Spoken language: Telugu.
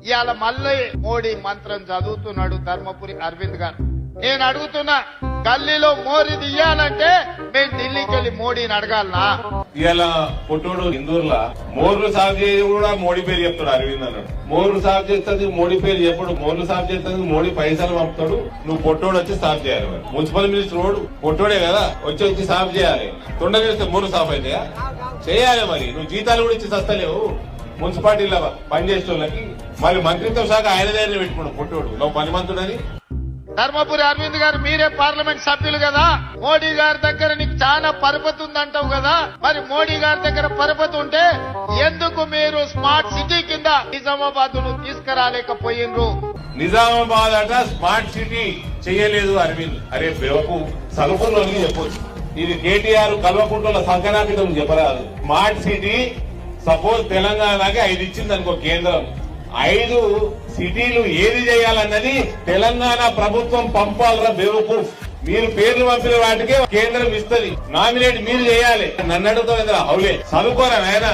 ఇవాళ మళ్ళీ మోడీ మంత్రం చదువుతున్నాడు ధర్మపురి అరవింద్ గారు. నేను అడుగుతున్నా, గల్లీలో మోరీ తీయాలంటే మేము ఢిల్లీకి వెళ్లి మోడీని అడగాలనా? ఇవాళ పొట్టోడు ఇందూరులా మోర్లు సాగు చేసి కూడా మోడీ పేరు చెప్తాడు అరవింద్ అన్నాడు. మోర్లు సాగు చేస్తుంది మోడీ పేరు చెప్పడు. మోర్లు సాగు చేస్తుంది మోడీ పైసలు పంపుతాడు. నువ్వు పొట్టోడు వచ్చి సాగు చేయాలి. మరి మున్సిపల్ మినిస్టర్ రోడ్డు పొట్టోడే కదా, వచ్చి సాగు చేయాలి. తొండ వేస్తే మోర్లు సాగు అయితే చేయాలి. మరి నువ్వు జీతాలు కూడా ఇచ్చి సస్తలేవు మున్సిపాలిటీలో పనిచేసే వాళ్ళకి. మరి మంత్రిత్వ శాఖ ఆయన దగ్గర పెట్టుకున్నాడు పొట్టోడు నువ్వు పని మంత్రుడని. ధర్మపురి అరవింద్ గారు, మీరే పార్లమెంట్ సభ్యులు కదా, మోడీ గారి దగ్గర నీకు చాలా పరపతి ఉందంటావు కదా, మరి మోడీ గారి దగ్గర పరపతి ఉంటే ఎందుకు మీరు స్మార్ట్ సిటీ కింద నిజామాబాద్ ను తీసుకురాలేకపోయినరు? నిజామాబాద్ అట స్మార్ట్ సిటీ చేయలేదు అరవింద్. అరే బెవకు సలుపుల్లోని చెప్పొచ్చు. ఇది కేటీఆర్ కల్వకుంట్ల సంకనాకితం చెప్పరాదు. స్మార్ట్ సిటీ సపోజ్ తెలంగాణకి 5 ఇచ్చింది అనుకో కేంద్రం, 5 సిటీలు ఏది చేయాలన్నది తెలంగాణ ప్రభుత్వం పంపాలరా బేవకు. మీరు పేర్లు పంపిన వాటికే కేంద్రం ఇస్తుంది. నామినేట్ మీరు చేయాలి. నన్ను అడుగుతావు హౌలే చదువుకోరా నాయన.